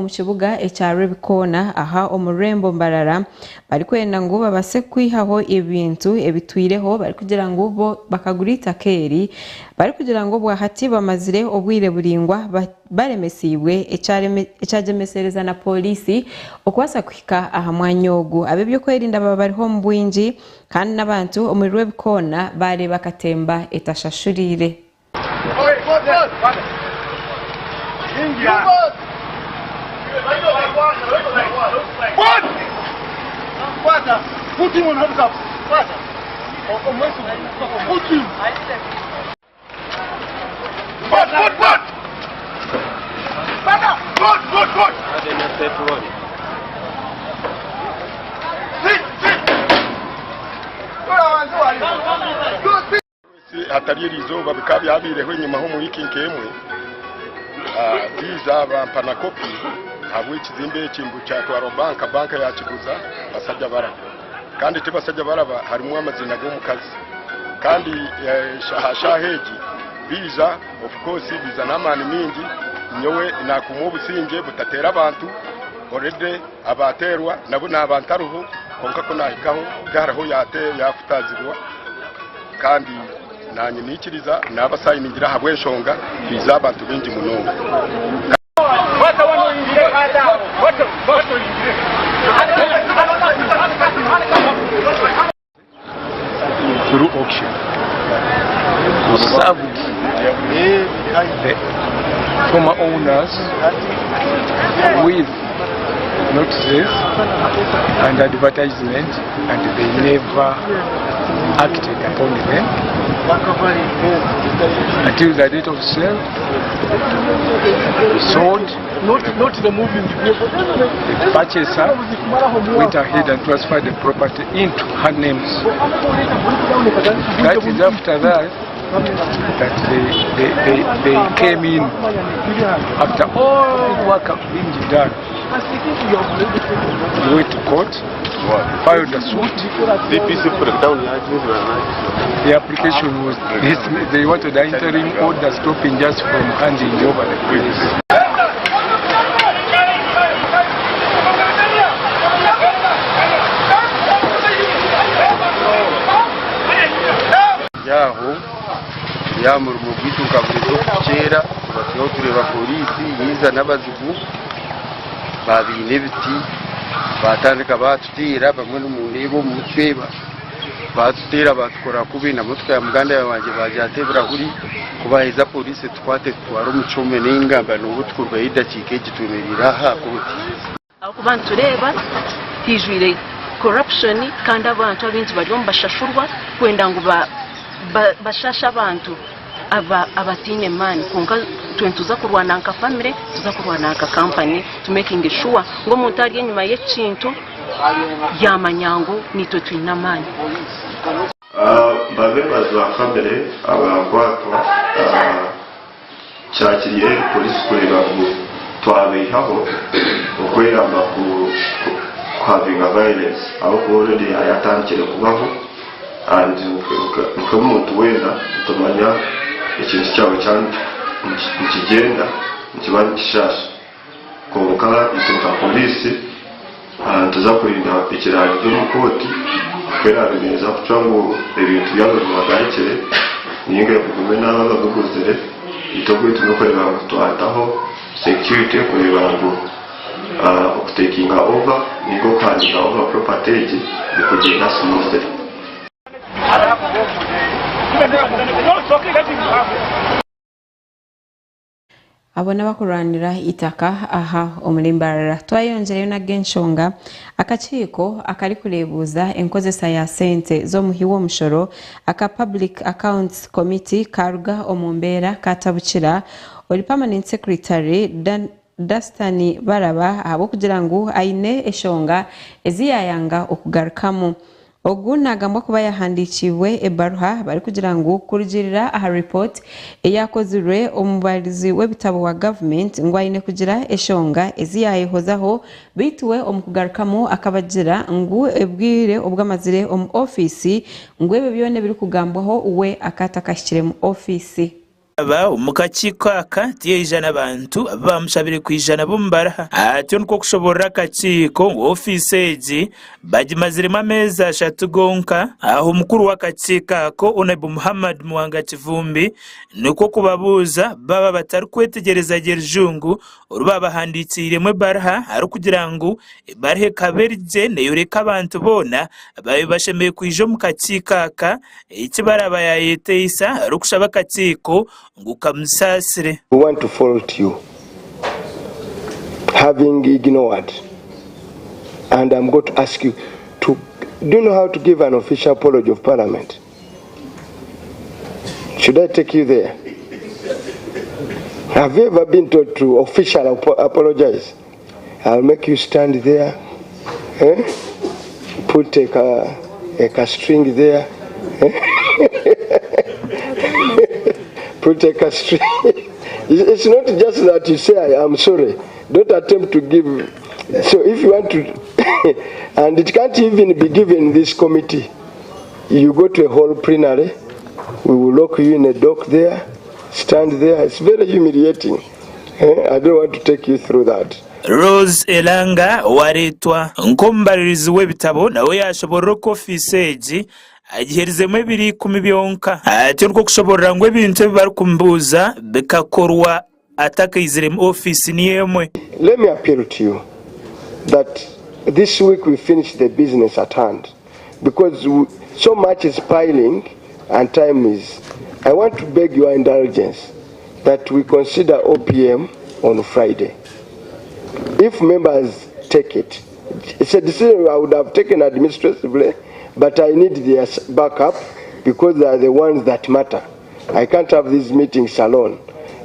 mu kibuga ekya Rebikona aha omurembo mbarara bari kwenda ngo babase kwihaho ibintu ebitwireho bari kugira ngo bo bakagurita keri bari kugira ngo bwahati bamazire obwire buringwa baremesiwe ecajemesereza na polisi okwasa kwika aha mwanyogu abebyo kwerinda baba bariho mu bwinji kandi n'abantu omuri Rebikona bare bakatemba etashashurire. Put him on hands up. Put him. Good. Sit. Hatari izuba bikabi abireho inyuma ho mu weekend emwe. Biza bampana kopi abo ikizimbe cyimbu cya Twaro banka yakiguza basajja bara kandi tibasajja baraba harimo amazina go mukazi kandi shaheji biza of course biza namani mingi nyowe nakumu businge butatera abantu already abaterwa nabo nabantaruho konka ko nahikaho garaho yafutazirwa kandi nanye nikiriza nabasayiningira habwe nshonga biza abantu bingi munonga through auction to serve the former owners with notices and advertisement, and they never acted upon them until the date of sale. Sold. Not the moving. The purchaser went ahead and transferred the property into her names. That is after that they came in after all work being done. They went to court, filed a suit. The application was they wanted an interim order stopping just from handing over the place. Yaho yamuru mu bituka burizo kera batiho tureba polisi yiza n'abazigu babine biti batandika batutira bamwe n'umunebo mu mutweba batutira batukora kubina mutwe ya muganda yabanje bajatebura kuri kubaheza polisi twate twaro mucome n'ingamba n'ubutkurwa yidakike gitumerira hakuti akubantu reba hijwire corruption kandi abantu abintu bari bashashurwa kwenda ngo bashasha abantu abatine mani konka tuza kurwana nka family tuza kurwana nka company to making sure ngo mutari nyuma y'ekintu yamanyango nito twina mani babe bazwa family abakwatwa cyakiriye polisi kureba ngo twabehaho ukwera ku having a violence aho already ayatangire kubaho and ukamuntu wenda utumanya ikintu cyawe cyane ikigenda ikibandi kishasha konka ituka polisi tuza kurinda ikiraro cy'umukoti kwera bimeza kucango ibintu byazo bagarikire ninga yakugume n'abaguguzere itogwita no kureba twataho security kureba ngo taking over nigo kandi over property bikugenda smoothly. Abona bakuranira itaka aha omulimbarara twayongereyo na genshonga akaciko akari kurebuza enkozesa ya sente zo muhiwo mushoro aka Public Accounts Committee karuga omumbera katabukira oli permanent secretary Dastani baraba abo kugira ngo aine eshonga eziyayanga okugarukamu ogu nagamba kuba yahandikiwe ebaruha bari kugira ngo kurugirira aha report eyakozirwe omubarizi w'ebitabo wa government ngo aine kugira eshonga eziyayehozaho bituwe omukugarukamu akabagira ngo ebwire obwamazire omu office ngo ebe byone biri kugambwaho we akatakashire mu office. aba umukachiko aka tiyejana abantu bamushabire kwijana bumbara atyo nko kushobora akachiko office eji bagimazirema ameza ashatu gonka aho mukuru w'akachika ko Honorable Muhammad Muwanga Kivumbi nuko kubabuza baba batari kwetegereza gerjungu urubaba handikiremwe barha ari kugira ngo barhe kaberje neyoreka abantu bona babe bashemeye kwijo mukachika aka ikibaraba ya yeteisa ari kushaba akachiko. We want to fault you having ignored, and I'm going to ask you to, do you know how to give an official apology of Parliament? Should I take you there? Have you ever been told to officially apologize? I'll make you stand there, put a string there, put a string. It's not just that you say I'm sorry. Don't attempt to give. So if you want to, and it can't even be given in this committee, you go to a whole plenary, we will lock you in a dock there, stand there. It's very humiliating. I don't want to take you through that. Rose Elanga waretwa nkombaririzi w'ebitabo nawe yashobora ko office eji agiherizemo biri kumibionka atyo nko kushobora ngo ibintu bari kumbuza bikakorwa atakizirem office niyemwe. Let me appeal to you that this week we finish the business at hand because so much is piling and time is. I want to beg your indulgence that we consider OPM on Friday. If members take it, it's a decision I would have taken administratively, but I need their backup because they are the ones that matter. I can't have these meetings alone,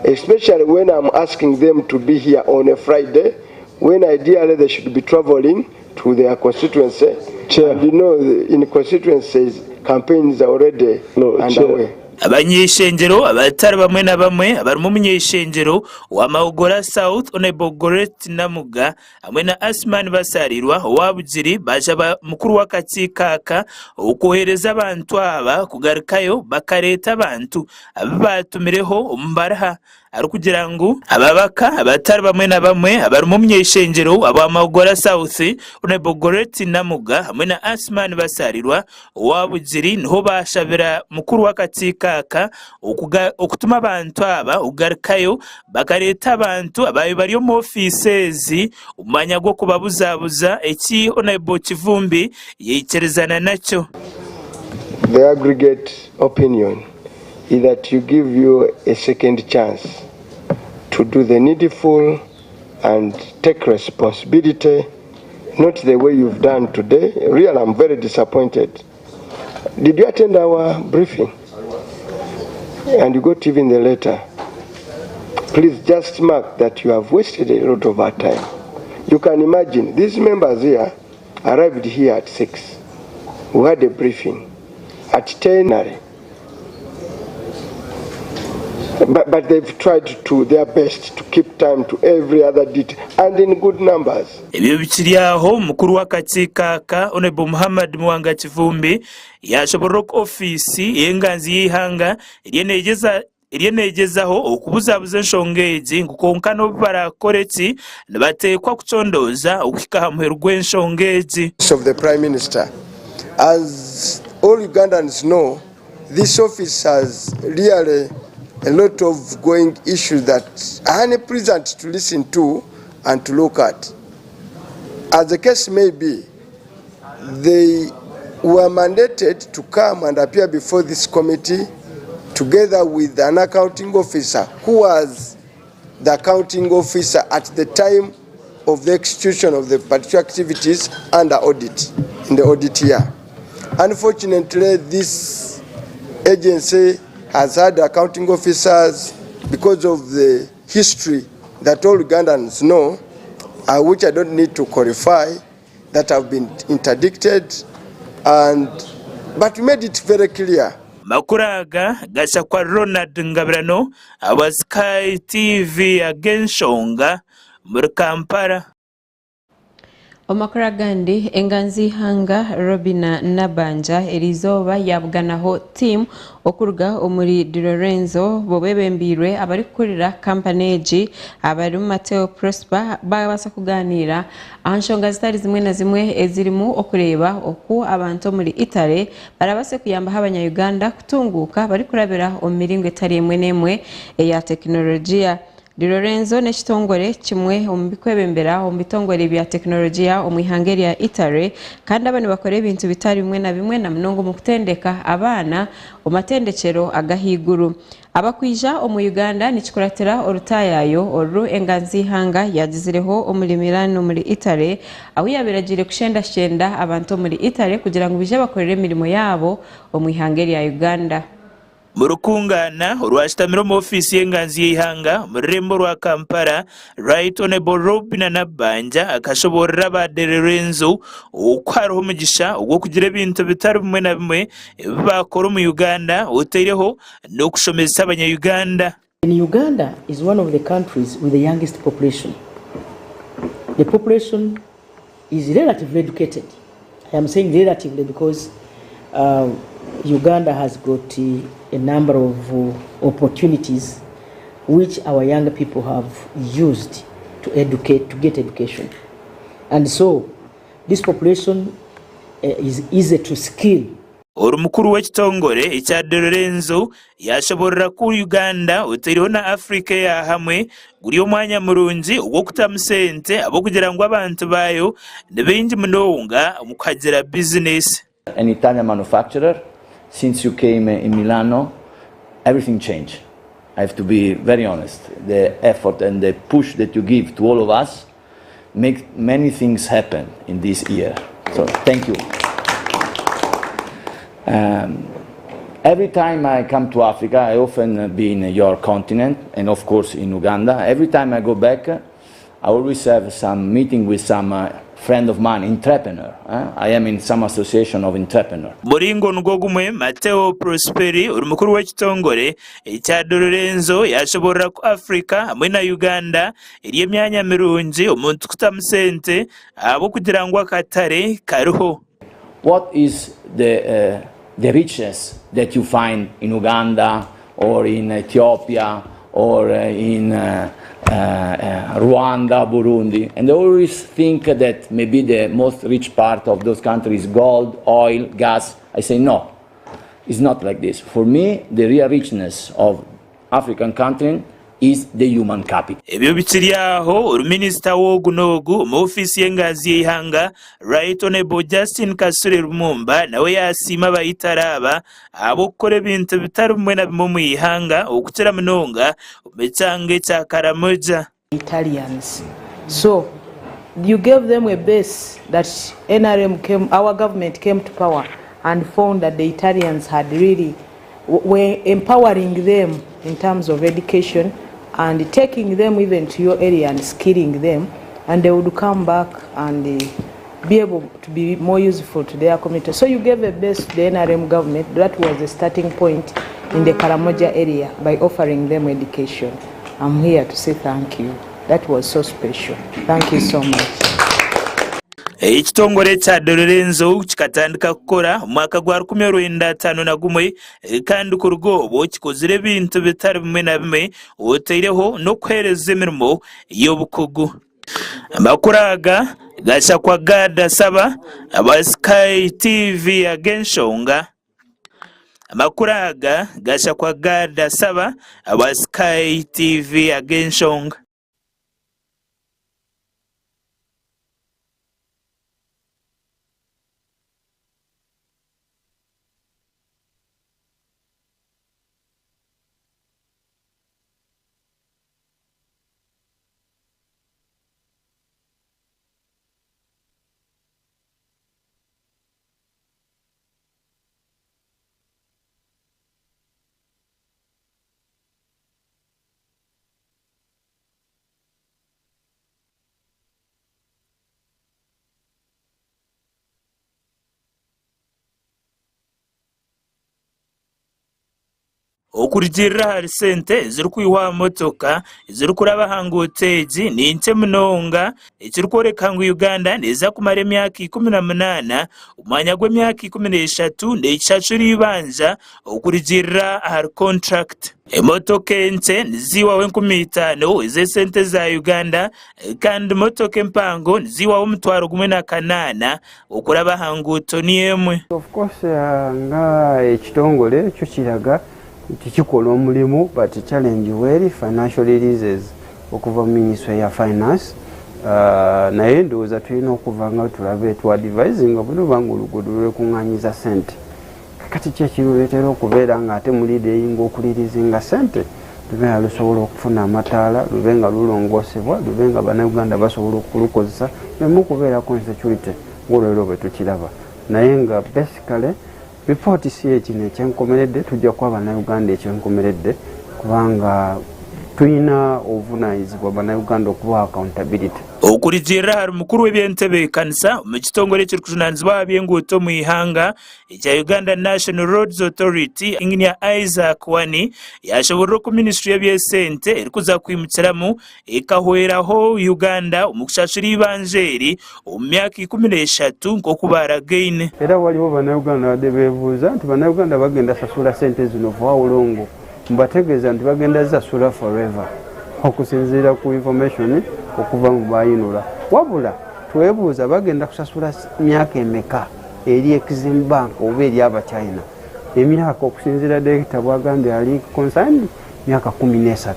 especially when I'm asking them to be here on a Friday, when ideally they should be traveling to their constituency. Chair. And you know, in constituencies, campaigns are already underway. Abanyeshengero abatari bamwe na bamwe abari mu munyeshengero wa Maugora South Honorable Goret Namuga hamwe na Asman Basarirwa wabugiri baje mukuru w'akachika aka ukohereza abantu aba kugarukayo bakareta abantu abatumireho umbarha ari kugira ngo ababaka abatari bamwe na bamwe abari mu munyeshengero aba Maugora South Honorable Goret Namuga hamwe na Asman Basarirwa wabugiri niho bashabira mukuru w'akachika aka okutuma abantu aba ugarukayo bakareta abantu abaye bari mu offices umanya go kubabuzabuza eki Honorable Kivumbi yikerezana nacyo. The aggregate opinion is that you give you a second chance to do the needful and take responsibility, not the way you've done today. Really, I'm very disappointed. Did you attend our briefing? And you got even the letter. Please just mark that you have wasted a lot of our time. You can imagine, these members here arrived here at 6. We had a briefing at 10. But they've tried to their best to keep time to every other detail and in good numbers. Ebyo bikiri aho mukuru w'akachika ka Honorable Muhammad Muwanga Kivumbi yashobora ko office yenganzi yihanga iriyenegezaho okubuzabuza enshongeji ngukonkano barakoreki batekwa kucondoza ukikahamwe rw'enshongeji. Of the Prime Minister, as all Ugandans know, this office has really a lot of going issues that are unpleasant to listen to and to look at. As the case may be, they were mandated to come and appear before this committee together with an accounting officer who was the accounting officer at the time of the execution of the particular activities under audit in the audit year. Unfortunately, this agency has had accounting officers because of the history that all Ugandans know, which I don't need to qualify, that have been interdicted, but we made it very clear. Makuraga gasha kwa Ronald Ngabirano aba Sky TV againshonga muri Kampala. Omakuru gandi enganzi hanga Robina Nabanja erizoba yabuganaho team okuruga omuri Di Lorenzo bobebembirwe abari kukurira company egi abari mu Mateo Prosper babasa kuganira anshonga zitari zimwe na zimwe ezirimu okureba oku abantu muri Italy barabase kuyamba abanya-Uganda kutunguka bari kurabira omiringo etari emwe nemwe eya teknolojia. Di Lorenzo n'ekitongore kimwe omubikwebembera omubitongore bya teknolojia omwihangeri ya Italy kandi abantu bakora ebintu bitari bimwe na bimwe na mnongo mu kutendeka abana omatendekero agahiguru abakwija omu Uganda nikikuratira orutayayo oru enganzi hanga yagizireho omuri Milan muri Italy aho yabiragire kushenda abantu muri Italy kugira ngo bije bakorere emirimo yabo omwihangeri ya Uganda. Murukungana rwashitamira mu ofisi y'enganzi y'ihanga mu rurembo rwa Kampala Right Honorable Robina Nabanja akashoborera ba Di Lorenzo ukwariho umugisha ubwo kugira ibintu bitari bimwe na bimwe bakora mu Uganda uteireho no kushomeza abanya-Uganda. Uganda is one of the countries with the youngest population. The population is relatively educated. I am saying relatively because Uganda has got a number of opportunities which our young people have used to get education. And so this population is easy to skill. Mukuru w'ekitongore ekya Di Lorenzo yashoborera ku Uganda utiriho na Africa ya hamwe guri omwanya murungi ogwo kutamu sente abo kugira ngo abantu bayo nebingi munonga mukagira business. An Italian manufacturer, since you came in Milano, everything changed. I have to be very honest. The effort and the push that you give to all of us make many things happen in this year. So thank you. Every time I come to Africa, I often be in your continent and of course in Uganda. Every time I go back, I always have some meeting with some friend of mine, entrepreneur. I am in some association of entrepreneur. Muringo ngogumwe Mateo Prosperi urumukuru w'ekitongore ekya Di Lorenzo yashoborera ku Africa hamwe na Uganda eri emyanya mirungi omuntu kutamu sente abo kugira ngo akatare kariho. What is the richness that you find in Uganda or in Ethiopia or in Rwanda, Burundi? And I always think that maybe the most rich part of those countries is gold, oil, gas. I say no, it's not like this. For me, the real richness of African country is the human capital. Ebyo bikiriaho uruminisita wogunogu mu ofisi y'engazi y'ihanga Right Honorable Justin Kasure Lumumba nawe yasima bayitaraba abo gukora ibintu bitari bimwe na bimwe mu ihanga okukira munonga umechange cya Karamoja. Italians. So you gave them a base that our government came to power and found that the Italians had really were empowering them in terms of education and taking them even to your area and skilling them, and they would come back and be able to be more useful to their community. So you gave a base to the NRM government. That was the starting point in the Karamoja area by offering them education. I'm here to say thank you. That was so special. Thank you so much. Ekitongore kya Di Lorenzo kikatandika kukora mwaka gwa 1951 kandi ku rwobo kikozire ebintu bitari bimwe na bimwe oteireho no kwereza emirimo y'obukugu. Amakuru aga gasha kwa Gada Saba aba Sky TV agenshonga. Amakuru aga gasha kwa Gada Saba aba Sky TV agenshonga. okurugira hari sente ziri kwiha motoka ziri kuraba hanga oteegi ninke munonga ekiri kworeka ngu Uganda neza kumara emyaka 18 omwanya gw'emyaka 13 n'ekishashura ibanja okurugira hari contract. Emotoka ente niziwaho 50,000 ez'esente za Uganda kandi motoka empango niziwaho 18,000 okuraba hanga otoni emwe. Of course nga ekitongole ekyo kiraga tikikola omulimu but challenge weri financial releases okuva mu Ministry ya Finance naye ndowooza tulina okuva nga tulabe tu advising obulubanga oluguudo lwekuŋŋaanyiza sente kati kyekiruleetera okubeera nga ate mulideyinga okulirizinga sente lubenga lusobola okufuna amataala lubenga lulongoosebwa lubenga bannayuganda basobola okulukozesa memu okubeerako insecurity ng'olwero bwe tukiraba naye nga basically report si ekino ekyenkomeredde tujja kuba bannayuganda ekyenkomeredde kubanga tulina obuvunaanyizibwa bannayuganda okuba accountability. Okurugira hari mukuru w'ebyentebe kanisa mu kitongole ekiri kuvunaanyizibwa by'enguuto mu ihanga ekya Uganda National Roads Authority Engineer Isaac Wani yashoborera ku Ministry y'ebyesente erikuza kwimukiramu ekahweraho Uganda omu kushashura ibanjeri omu myaka 13 nk'okubaragaine. Era waliwo bannayuganda badde beebuuza nti bannayuganda bagenda sasula sente zino for how long? Mbategeeza nti bagenda zasula forever okusinziira ku information okuva mu bayinula wabula twebuuza bagenda kusasula myaka emeka eri Exim Bank oba eri abachina emyaka okusinziira direkita bwagambye ali concerned myaka 13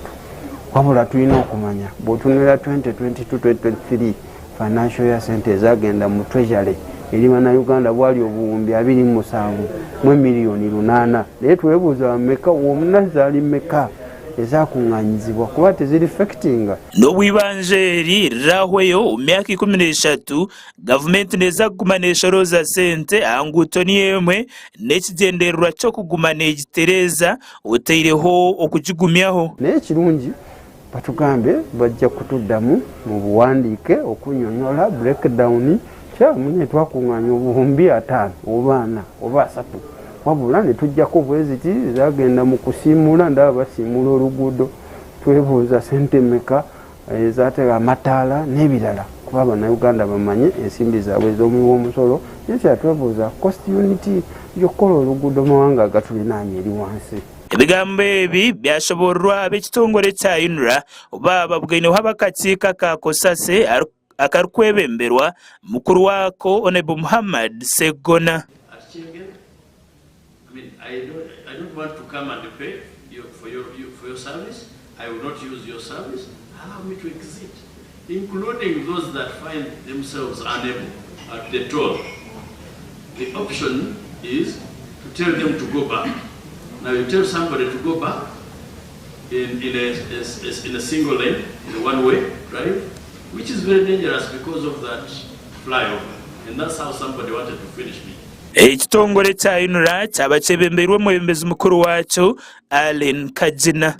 wabula tulina okumanya bw'otunula 2022-2023 financial year sente ezagenda mu treasury eri bannayuganda bwali obuwumbi 27 mu miliyoni 8 naye twebuuza bameka omunazi ali meka ezakuŋŋaanyizibwa kuba tezirifectinga n'obwibanjeri rahweyo mu myaka 13 gavumenti neza kuguma neeshoroza sente anguuto niemwe n'ekigendererwa ky'okuguma neegitereza oteireho okugigumyaho naye kirungi batugambye bajja kutuddamu mu buwandiike okunyonyola breakdown kyamunye twakuŋŋaanya obuwumbi 5 oba 4 oba 3 wabula ne tujjako bweziti zagenda mu kusiimula ndaba basiimula oluguudo twebuuza sente meka ezatera amataala n'ebirala kuba abannayuganda bamanye ensimbi zaabwe ez'omuwi omusolo naye twebuuza cost unity y'okukola oluguudo mawanga agatulinaanye eri wansi. Ebigambo ebi byashoborwa ab'ekitongole kya UNRA oba babugaineho abakakiiko ka Kosase akarikwebemberwa mukuru wako Honorable Muhammad Segona. I don't want to come and pay for your service. I will not use your service. Allow me to exit, including those that find themselves unable at the toll. The option is to tell them to go back. Now you tell somebody to go back in a single lane, in a one-way drive, which is very dangerous because of that flyover. And that's how somebody wanted to finish me. Ekitongole kya UNRA kyaba kyebemberwa omwebembezi mukuru wakyo Allen Kajina.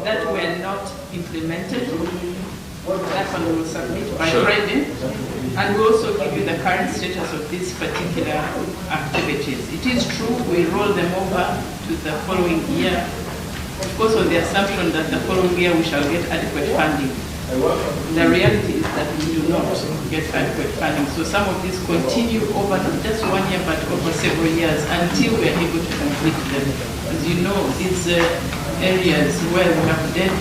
That were not implemented, that one will submit by Friday, and we also give you the current status of these particular activities. It is true we roll them over to the following year, of course on the assumption that the following year we shall get adequate funding. The reality is that we do not get adequate funding, so some of these continue over not just 1 year but over several years until we are able to complete them. As you know, these areas where we have debt,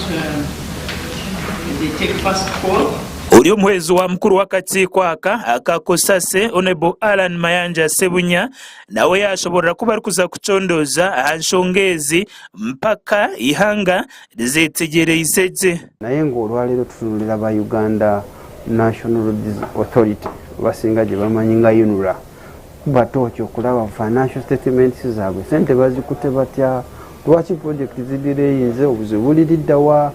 they take first call. Uri omuhezi wa mukuru w'akakiiko aka Kosase Honorable Alan Mayanja Sebunya nawe yashoborera kuba ari kuza kucondoza aha nshonga ezi mpaka ihanga rizetegereize. Naye ng'olwaleero tutunulira ba Uganda National Roads Authority basinga gye bamanyi nga UNRA batooki okulaba financial statements zaabwe sente bazikute batya, lwaki project zidireyinze, obuzibu buliriddawa,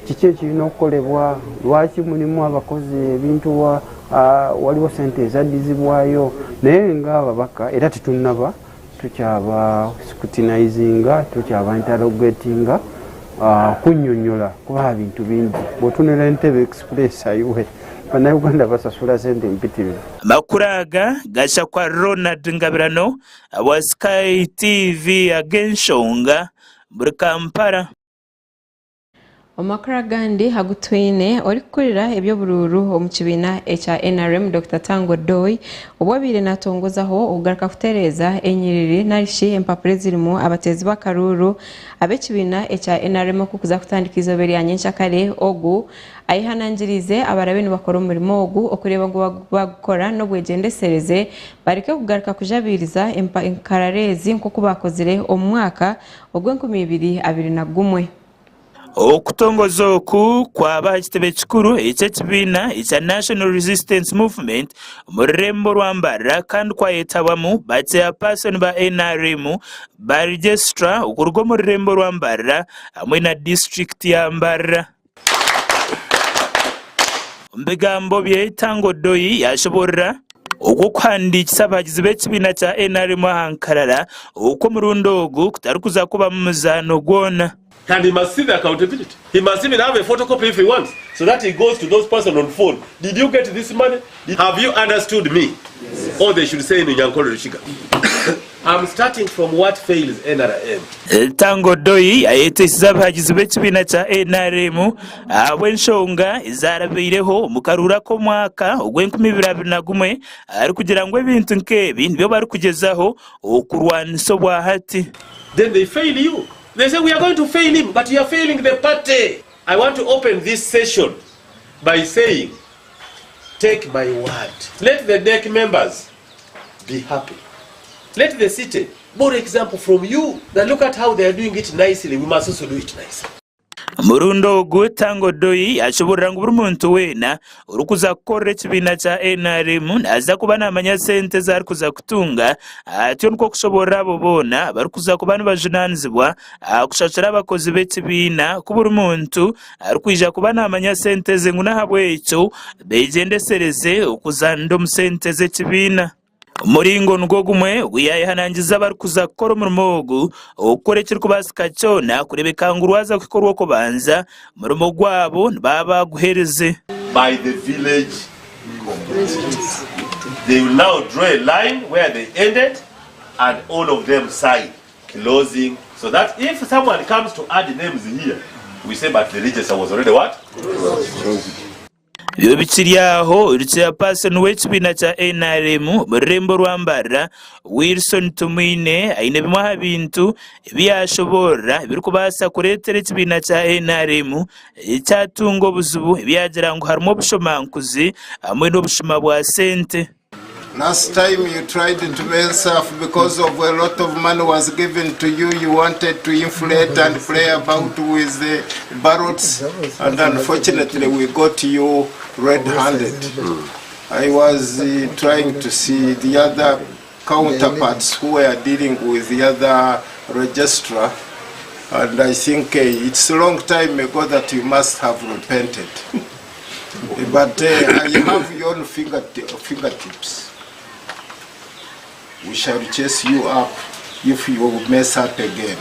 kiki ekirina okukolebwa, lwaki mulimu abakozi ebintu waliwo sente ezaddizibwayo. Naye ng'ababaka era tetunnaba tukyaba scrutinizinga, tukyaba interrogatinga kunnyonnyola kuba bintu bingi. Bw'otunula Entebbe Express ayiwe bannayuganda basasula sente mpitirivu. Makuraga gasha kwa Ronald Ngabirano wa Sky TV agenshonga muri Kampala. Omakura gandi hagutwine orikukurira ebyo bururu omukibina echa NRM Dr. Tango Doi obwabire natongozaho ogaruka kutereza enyiriri narishi empapure zirimu abatezi bakaruru abekibina echa NRM kukuza kutandikizo beri yanyencha kare ogu ayihanangirize abarabe bakora umurimo ogu okureba ngo bagukora no bwegendesereze bareke kugaruka kujabiriza enkararezi nko kubakozire omwaka ogw'2021. Okutongoza oku kwaba kitebe kikuru eky'ekibiina ekya National Resistance Movement mu rurembo rwa Mbarara kandi kwayetabamu bachairperson ba NRM ba registra okuruga mu rurembo rwa Mbarara hamwe na district ya Mbarara. Mbigambo bye Tango Doi yashoborera okukwandikisa abagizi b'ekibiina kya NRM ahankarara uko murundo ogu kutari kuza kuba mu muzano gwona. And he must see the accountability. He must even have a photocopy if he wants, so that he goes to those persons on phone. Did you get this money? Have you understood me? Yes. Or they should say in Nyankolo Rushiga. I'm starting from what fails NRM. Tango Doi ayetesiza abagizi b'ekibiina kya NRM abwenshonga izarabireho mukarura ko mwaka ogw'2021 ari kugira ngo ebintu nkebi nibyo bari kugezaho okurwanisa bwa hati. Then they fail you. They say we are going to fail him, but you are failing the party. I want to open this session by saying, take my word. Let the NEC members be happy. Let the city borrow example from you. That look at how they are doing it nicely. We must also do it nicely. Murundo ogu Tango Doi ashoborera ngo buri muntu wena urukuza kukorera ekibiina kya NRM naza kuba namanya sente zari kuza kutunga atyo niko kushobora abo bona bari kuza kuba nibajunanizibwa kushashira abakozi b'ekibiina ku buri muntu ari kwija kuba namanya sente ze ngo nahabwe ekyo begendesereze okuzanda omu sente z'ekibiina. Muringo ngo gumwe wiyayihanangiza bari kuza gukora umurimo ogu okukora ekiri kubasika kyona kurebeka ngo urwaza kukorwa ko banza umurimo gwabo baba guhereze. By the village communities. They will now draw a line where they ended and all of them sign closing, so that if someone comes to add names here, we say but the register was already what? Byo bikiriaho uruchairperson w'ekibiina kya NRM mu rurembo rwa Mbarara Wilson Tumwine aine bimwe bintu byashobora biri kubasa kuretera ekibiina kya NRM ekyatunga obuzibu byagira ngo harimo obushomankuzi hamwe n'obushoma bwa sente. Last time you tried to mess up because of a lot of money was given to you. You wanted to inflate and play about with the ballots, and unfortunately we got you red-handed. I was trying to see the other counterparts who were dealing with the other registrar, and I think it's a long time ago that you must have repented. But I have your own fingertips. We shall chase you up if you mess up again.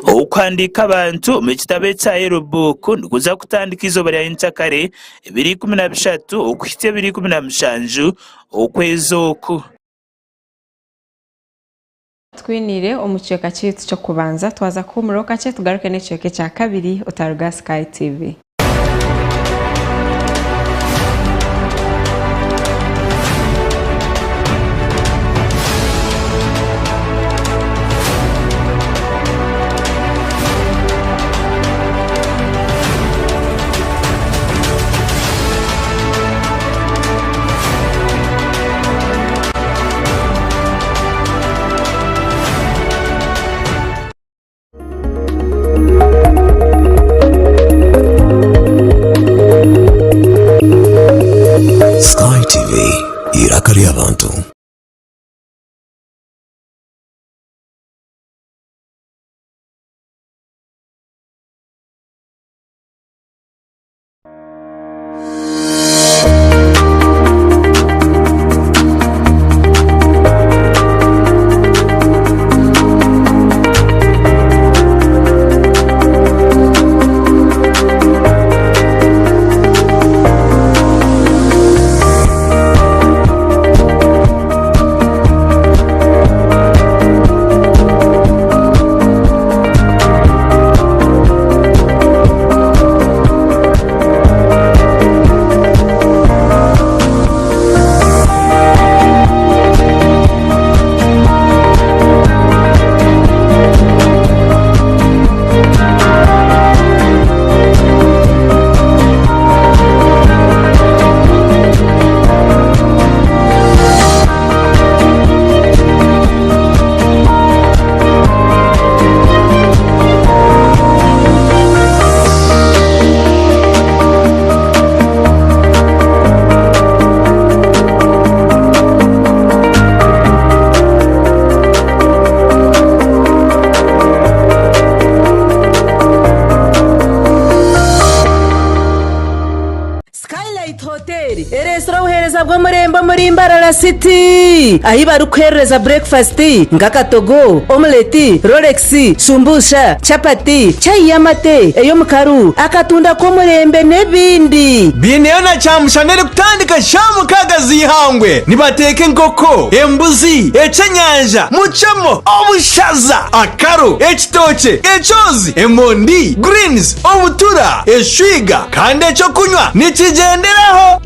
Okwandika abantu mu kitabo kya yearbook nikuza kutandika izoba lya entakare 2013 okuhitya 2017 okwezi oku. Twinire omukyeka kitu kyo kubanza twaza kumuroka kye tugaruke n'ekyeke kya kabiri otaruga Sky TV. bucuruza bwo murembo muri Mbarara City aho barukwereza breakfast ngakatogo omelette rolex shumbusha chapati chai yamate eyo mukaru akatunda ko murembe nebindi bineyo na cyamushanere kutandika shamukaga zihangwe nibateke nkoko embuzi ecenyanja mucamo obushaza akaro ekitoke echozi emondi greens obutura eshwiga kandi echo kunywa nikigenderaho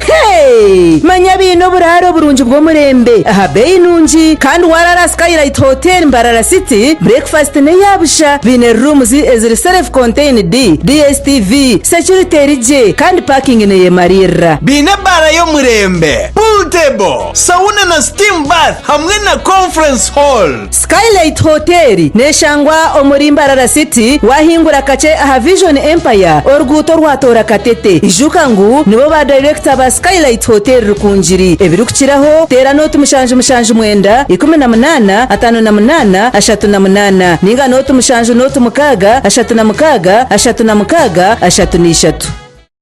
manya bino buraro burunji bwo murembe aha bei nunji kandi warara Skylight Hotel Mbarara City breakfast ne yabusha bine rooms eziri self contained DSTV security rije kandi parking ne yemarira bine bara yo murembe pool table sauna na steam bath hamwe na conference hall. Skylight Hotel neshangwa omuri Mbarara City wahingura kace aha Vision Empire oruguto rwatora katete ijuka ngu nibo ba director ba Skylight Hotel rukunjiri ebirukiraho tera note mushanje mwenda 18 58 38 ninga note mushanje note mukaga 36 36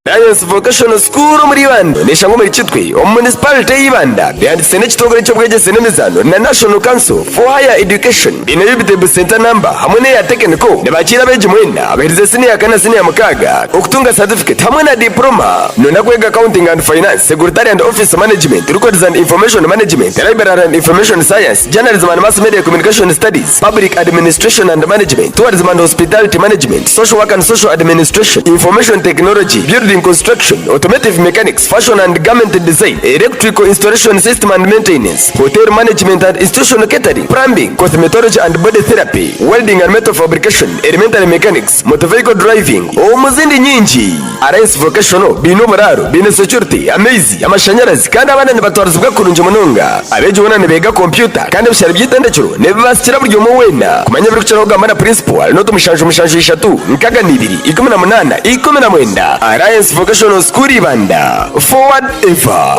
Science Vocational School muri Banda neshango muri Kitwe municipality y'Ibanda byanditse n'ikitongore cyo bwegese n'imizano na National Council for Higher Education binebite center number hamwe ya technical nabakira beje mwenda abahirize senior kana senior mukaga okutunga certificate hamwe na diploma nona kwega accounting and finance secretary and office management records and information management library and information science journalism and mass media communication studies public administration and management tourism and hospitality management social work and social administration information technology building construction, automotive mechanics, fashion and garment design, electrical installation system and maintenance, hotel management and institutional catering, plumbing, cosmetology and body therapy, welding and metal fabrication, elementary mechanics, motor vehicle driving, omuzindi nyingi. Arais vocational, bino buraro, bino security, amezi, amashanyarazi, kandi abana nibatwarizwa kurunje munonga. Abeje ubona nibega computer, kandi bishara byitandekero, nebashyira buryo mu wenda. Kumanya biri kucira gamba principal, no tumushanje 3 nkaga 2 18 19. Arais Vocational School Ibanda. Forward ever.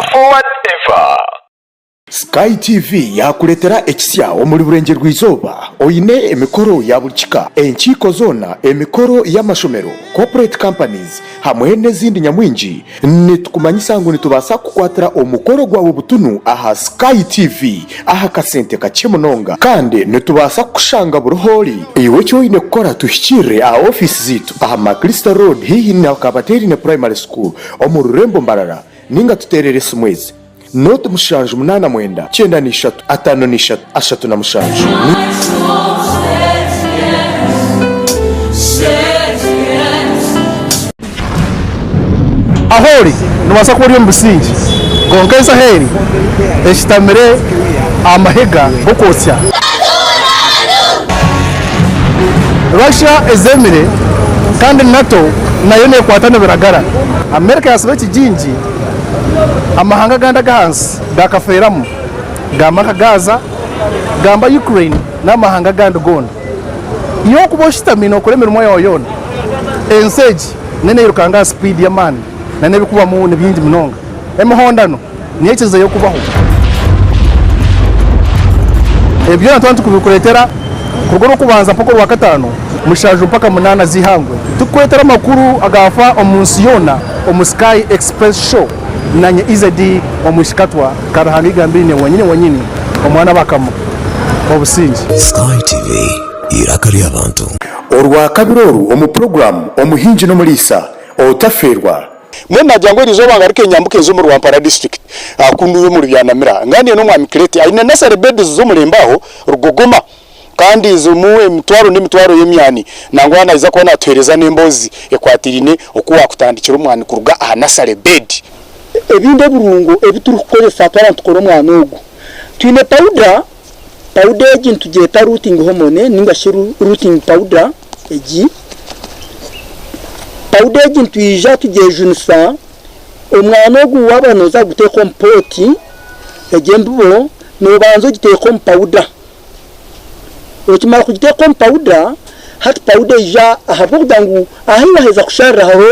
Sky TV yakuletera ekisya omuli burenge rw'izoba oyine emikoro ya bulchika enchiko zona emikoro y'amashomero corporate companies hamwe n'ezindi nyamwingi nitukumanyisa ngo nitubasa kukwatira omukoro gwawe butunu aha Sky TV aha kasente kachemunonga kandi nitubasa kushanga buruhori iwe cyo ine kukora tushikire aha office zitu aha Makrista Road hihi na Kabateri na Primary School omururembo Mbarara ninga tuterere smwezi note mushanje 8 9 5 5 na mushanje ahori nubasa kuri mbusingi gonkeza heri eshitamire amahega bokosya Russia ezemire kandi NATO nayo ne kwatana biragara America yasobe kijinji amahanga ganda gansi gakaferamu gamaka Gaza gamba Ukraine n'amahanga ganda gona iyo kuboshitamino kuremera moyo yoyona enseji nene yirukanga speed ya man nane bikuba mu bingi munonga emihondano niyekize yo kubaho ebyo natwantu kubikuletera kugoro kubanza mpoko wa 5 mushaje mpaka 8 zihangwe tukwetera makuru agafa omunsi yona omusky express show nanye izedi omushikatwa karahangiga mbine wanyine omwana bakamu obusingi Sky TV irakari abantu orwa kabiroru omu program omuhinji no mulisa otaferwa mwena jango rizoba ngarike nyambuke zo mu Rwampara district akundu yo muri byanamira ngani no mwami kreti aina nasare bed zo mulembaho rugogoma kandi zumuwe mitwaro n'imitwaro y'emyani nangwana iza kona twereza n'embozi ekwatirine okuwa kutandikira umwani kuruga ahanasare bed ebinde burungo ebituru kukozesa twarantukora umwana ogu twine powder egintu geta routing hormone ninga shiru routing powder eji powder egintu ija tugejunisa umwana ogu wabanoza gute kompoti egembubo no banzo gite powder okimara kugite powder hat powder ija ahabudangu ahiwa heza kushara haho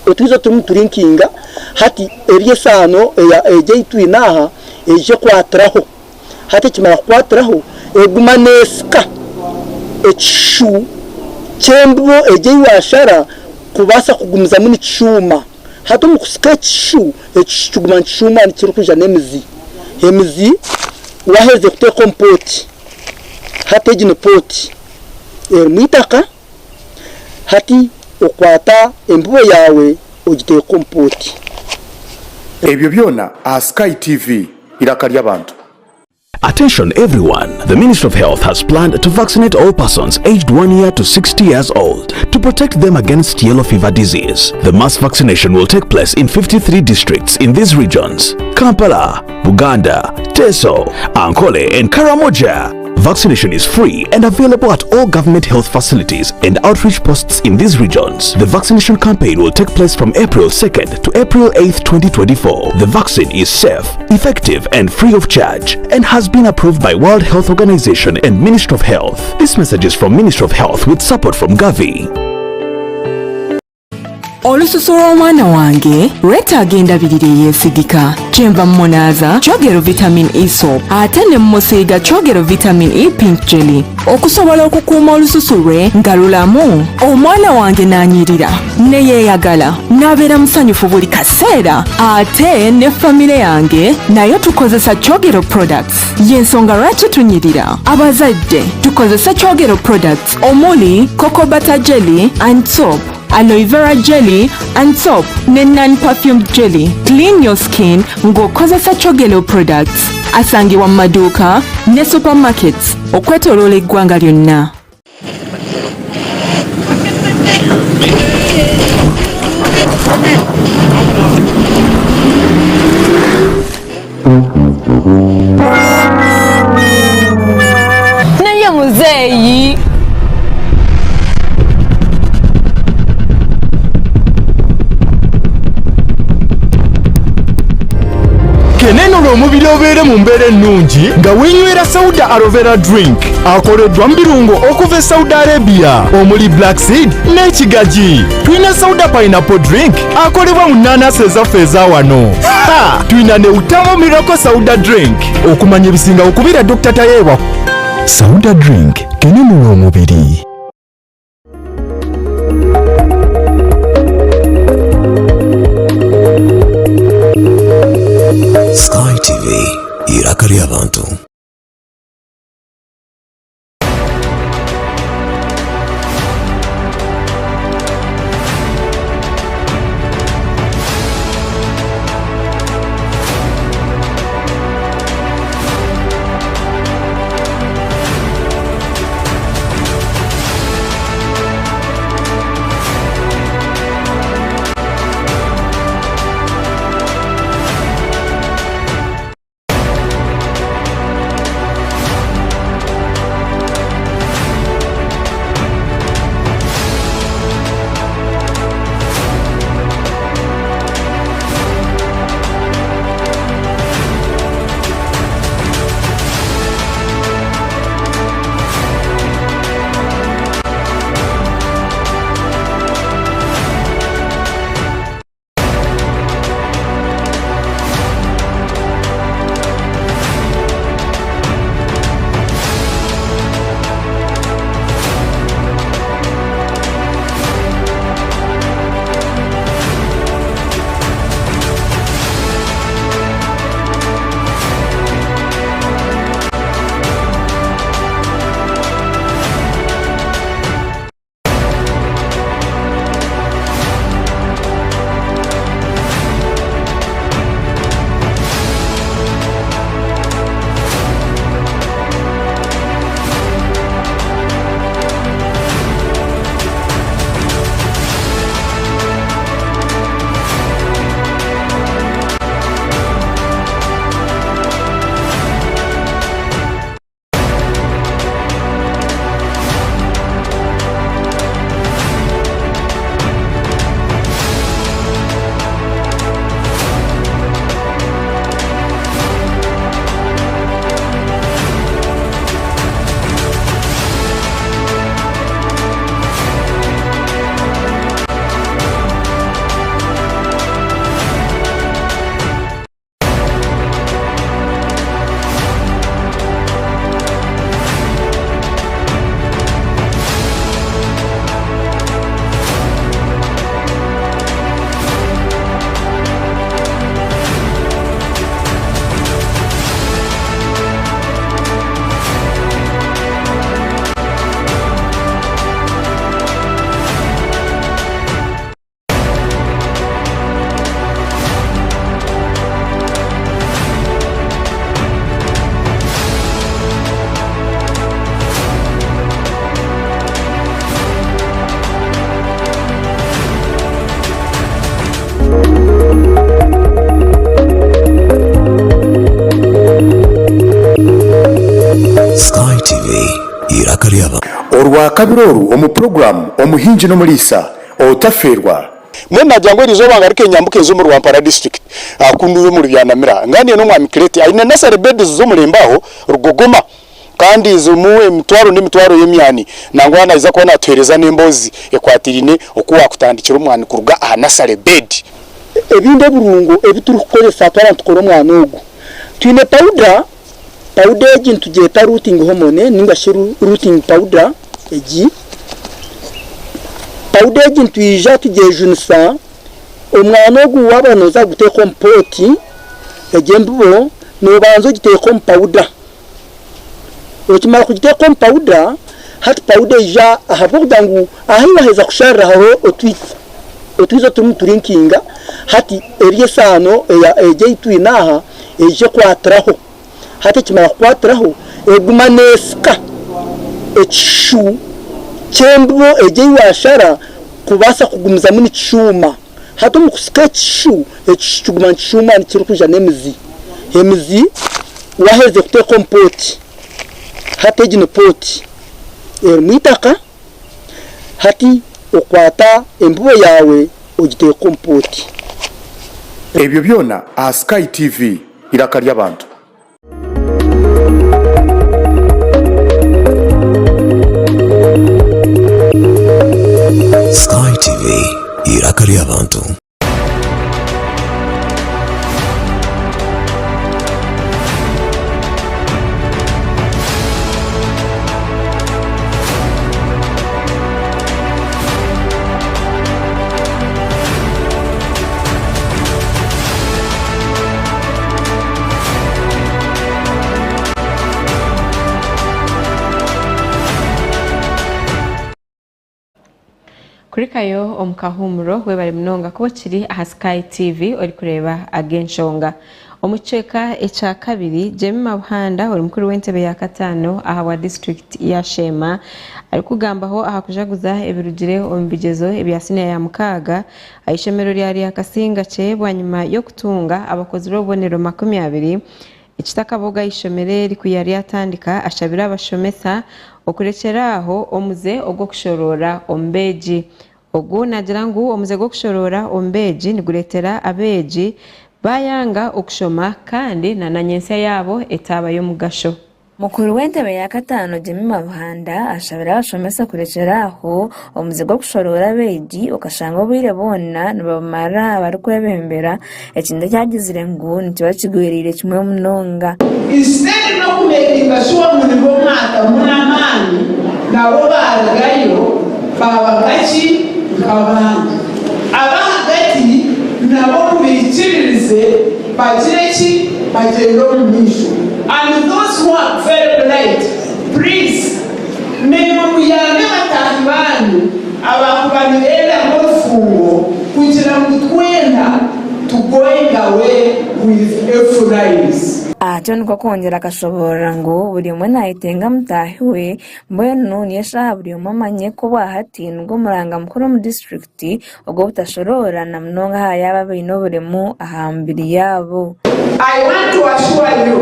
otwiza tumuturinkinga hati eriye sano eje itwinaha eje kwatraho hati kimara kwatraho eguma neska echu chembo eje washara kubasa kugumiza muni chuma hati mukusika ekishuguma nkishuma nikirikuja n'emizi waheze kuteka ompoti hati egi ni poti erimu itaka hati okwata embubo yawe ogiteeka ompoti. Ebyo byona Sky TV iraka ly'abantu. Attention everyone, the Ministry of Health has planned to vaccinate all persons aged 1 year to 60 years old to protect them against yellow fever disease. The mass vaccination will take place in 53 districts in these regions: Kampala, Buganda, Teso, Ankole and Karamoja. Vaccination is free and available at all government health facilities and outreach posts in these regions. The vaccination campaign will take place from April 2nd to April 8th, 2024. The vaccine is safe, effective and free of charge and has been approved by World Health Organization and Ministry of Health. This message is from Ministry of Health with support from GoTv. Olususu lw'omwana wange lwetaaga endabirira eyeesigika. Kyenva mmunaaza kyogero vitamin E soap ate ne mmusiiga kyogero vitamin E pink jelly okusobola okukuuma olususu lwe nga lulamu. Omwana wange n'anyirira ne yeeyagala n'abeera musanyufu buli kaseera. Ate ne famire yange nayo tukozesa kyogero products. Y'ensonga lwaki tunyirira. Abazadde tukozesa kyogero products omuli cocoa butter jelly and soap, aloe vera jelly and soap ne non-perfumed jelly. Clean your skin ng'okozesa kyogero products. Asangibwa mu maduuka ne supermarkets okwetooloola eggwanga lyonna. Naye muzeeyi keneno lw'omubiri obeere mu mbeera ennungi nga weenywera Sauda aloe vera drink akoleddwa mu birungo okuva e Saudi Arabia omuli black seed n'ekigaji. Tuyina Sauda pineapple drink akolebwa mu nnaanasi ezaffe eza wano. Tuyina ne Utamo Miracle Sauda drink okumanya ebisinga okubira Dr. Tayewa. Sauda drink keneno lw'omubiri. Sky TV iraka ly'abantu. akabiroru omu program omuhinji no mulisa otaferwa mwena jango rizo bangarike nyambuke zo mu Rwampara district akundu yo mu Byanamira ngani no mwami kireti aine nasare bed zo mulembaho rugogoma kandi zumuwe mitwaro n'imitwaro y'emyani nangwana iza kona twereza n'embozi ekwatirine okuwa kutandikira umwani kuruga nasare bed ebinde burungo ebituri kukozesa atwara tukoro mwana ogu twine powder egi ntugeta routing hormone ninga shiru routing powder egi ntuyija tugejunisa umwana ogu wabanoza gute kompoti egembubo no banzo gite kompowder okimara kugite kompowder hat powder ija ahavudangu ahiwa heza kushara haho otwizo tumuturinkinga hati eriye sano eje itwinaha eje kwatraho hati kimara kwatraho eguma neska ecishu chembo eje washara kubasa kugumiza muni chuma hato mukusika ecishu ekishuguma chuma ni kirukuja nemizi emizi waheze kute kompoti hati ejine poti mwitaka hati okwata embubo yawe ogite kompoti ebyo byona Sky TV irakarya abantu Sky TV irakarya abantu. Kurikayo omukahumuro webali mnonga kuba kiri aha Sky TV ori kureba agenshonga omucheka echa kabiri Jemima Buhanda ori mukuru w'entebe ya katano aha wa district ya Shema ari kugambaho aha kujaguza ebirugire ombigezo ebyasine ya mukaga ayishemero lyari akasinga cebwa nyuma yo kutunga abakozi robonero 20 ekitakaboga ishomere likuyari atandika ashabira abashomesa okurekeraho omuze ogwo kushorora ombeji ogu nagirangu omuze gwo kushorora ombeji niguretera abeji bayanga okushoma kandi na nanyense yabo etaba yo mugasho. Mukuru w'entebe ya katano Jemima Buhanda ashabira abashomesa kurekeraho omuze gwo kushorora abeji okashanga obwire bona nibamara bari kwebembera ekinde cyagizire ngo ntiba kigwirire kimwe munonga instead no kumekinga sure mulimo mwata munamani nabo baragayo babakachi kabandi abahagati nabo mubikiririze bagireki bagendo mumisho. And those who are very bright, please, memo muyange batahibani abakubanirera mofungo kugira mutwenda to going away with Ephraim. John ko kongera akashobora ngo buri umwe nayitenga mutahiwe mboyo none yasha buri umamanye ko bahatindwa muranga mukuru mu district ubwo butashorora na mnonga haya babino buri mu ahambiri yabo. I want to assure you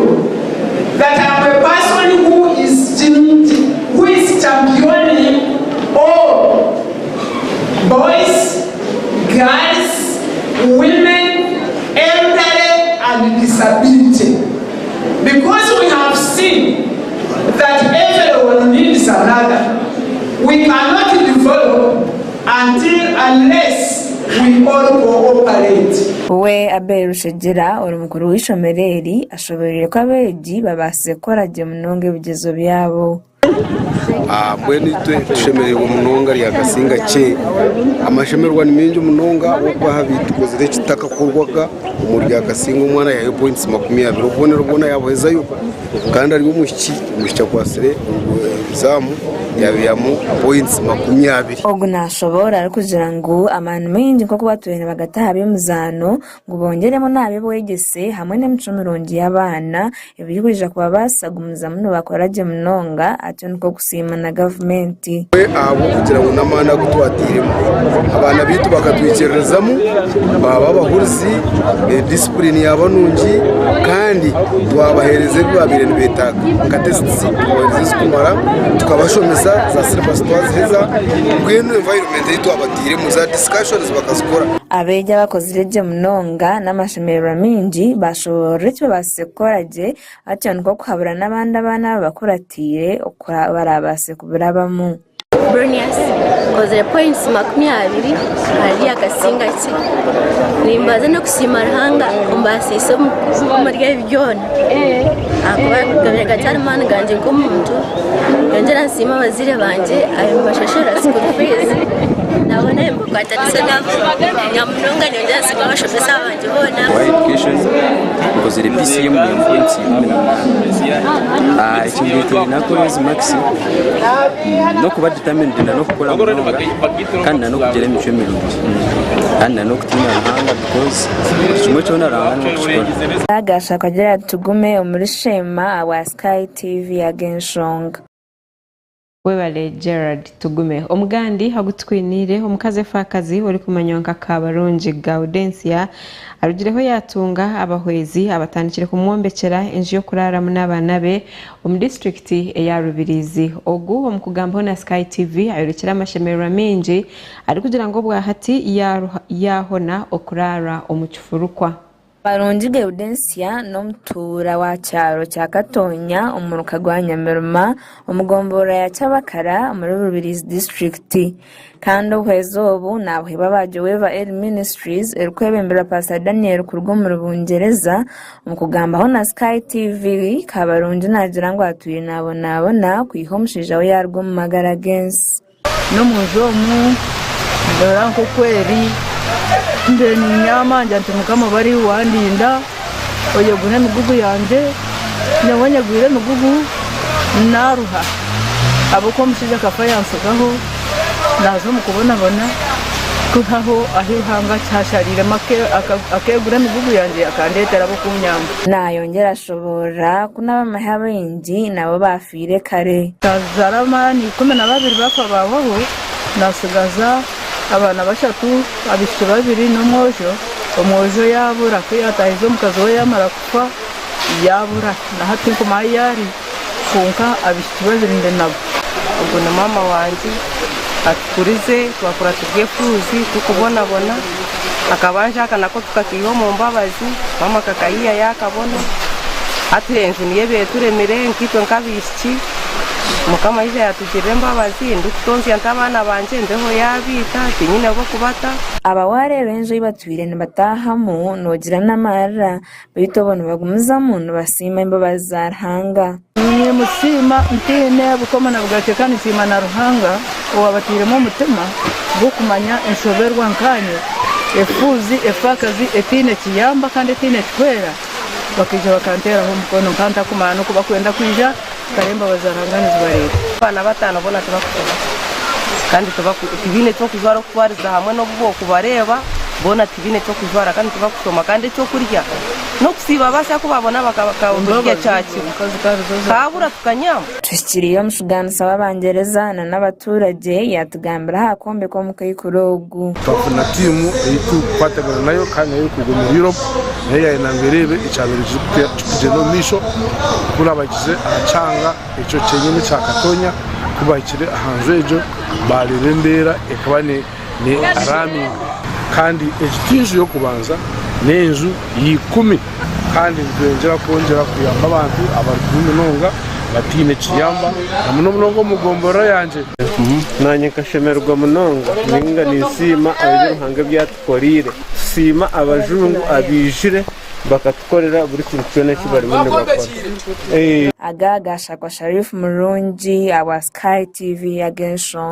that I'm a person who is championing all boys, girls, women, elderly and disability. Because we have seen that everyone needs another. We cannot develop unless we all cooperate. We Abel Shejera uri mukuru w'ishomereri ashoborere ko abeji babase koraje munonge bigezo byabo. Bweni tushemereye umunonga ya gasinga cye amashemerwa ni menje umunonga wo bahabitukoze kitaka kurwaga umuri ya gasinga umwana ya points 20 ubone rubona yabohezayo kandi ari umushya kwasire examu yabiyamu points 20 ogu nashobora ari kugira ngo abantu menje ko kubatwene bagataha bimuzano ngo bongeremo nabe bwegese hamwe n'imicomirongi y'abana ibiri kujja kuba basagumuza muno bakoraje munonga ati nko kusima na government we abo kugira ngo namana gutwatiremo abana bitu bakatwicererezamo baba bahurizi discipline yabanungi kandi twabahereze bibabire nibetaka katesti kumara tukabashomeza heza za silver heza ngwino environment yitu abatire mu za discussions bakazikora abeja bakoze ireje munonga n'amashemero mingi bashobora cyo basekoraje atyo ko kuhabura n'abandi abana bakuratire okora barabase kubirabamu Brunias koze points 20 hari akasinga cye nimbaza no kusimarahanga umbasiso kumurya byona akubagabira gatari man ganje nk'umuntu yongera nsima abazire banje ayo bashashara school fees nabona imbukwatarise nabo nyamunonga yongera nsima abashofesa banje bona education koze repisi yo mu points 18 ikindi nakoze maxi no kuba determined no gukora kandi no kugera mu cyo mirongo kandi no kutina hanga because kimwe cyo naranga no agasha kwagira tugume muri shema wa Sky TV agenshonga webale Gerard tugume omugandi hagutwinire omukaze fakazi uri kumanyonka kabarunji Gaudensia arugireho yatunga abahwezi abatandikire kumwombekera enji yo kurara n'abana be mu district ya Rubirizi ogu omukugambo na Sky TV ayorekera amashemero mingi ari kugira ngo bwahati yahona okurara omukifurukwa Barunji Gaudensia no mtura wa cyaro cya Katonya umuruka gwa Nyamiruma umugombora ya Cyabakara muri Rubirizi district kandi uhwezobu nabwe babaje weva El Ministries erikwebembera Pastor Daniel kurwo mu Bungereza umukugambaho na Sky TV kabarunji nagira ngo atuye nabona kwihomshije aho yarwo mu Magaragensi no mujomu ndora ko kweri ndeni nyama njante mukama bari wandinda oyo gune migugu yanje nyawanya gwire migugu naruha aboko musije kafayanso gaho nazo mukubona bona kuhaho ahihanga cyasharire make akegura migugu yanje akandetera abo kunyamba nayongera ashobora kunaba mahabenji nabo bafire kare kazaramani 12 bapfa baho nasigaza abana bashatu abishye babiri n'umwojo yabura kwiyatahizo mukazo we yamara kufa yabura na hati kuma yari kunka abishye babiri ndenabo ubwo na mama wanje atukurize twakora tugiye fuzi tukubona akabanja kanako tukakiho mu mbabazi mama kakayiya yakabona aturenje niye beturemere nkitwe nkabishyi mukama ije yatugirira mbabazi ndukutonzi yantabana banje ndeho yabita kinyine bo kubata abaware benje batwire nibatahamu nogira namara bitobona bagumuzamu basima imbabazi zarhanga ni musima ntine bukoma na bugake kandi sima na ruhanga wabatiremo umutima bwo kumanya inshoberwa nkanye efuzi efakazi etine kiyamba kandi etine kwera bakije bakantera ho mukono kanta kumana kuba kwenda kwija karemba bazaranganiza bareba bana batano bona tubakora kandi tubine cyo kuzwara kwariza hamwe no bwoko bareba bona tibine cyo kuzwara kandi tubakusoma kandi cyo kurya no kusiba basa ko babona bakabakawurya cyaki kabura tukanyama tushikiriye mushugana saba bangereza n'abaturage yatugambira hakombe ko mukayikurogu twafuna timu yitu kwatagana nayo kandi yo kugwa mu Europe nayo yanamberebe icabiri kugeno misho kurabagize acanga ico cyenyine cya Katonya kubakire ahanze ejo barerembera ekabane ni arami kandi ejitinju yo kubanza nenzu yikumi kandi ndengera kongera kuyamba abantu abarumunonga batine kiyamba namunongo mugombora yanje nanye kashemerwa munonga ninga nisima abiruhanga byatukorire sima abajungu abijire bakatukorera buri kintu cyone kibari muri bakora agagasha kwa Sharif Murungi awa Sky TV agenshon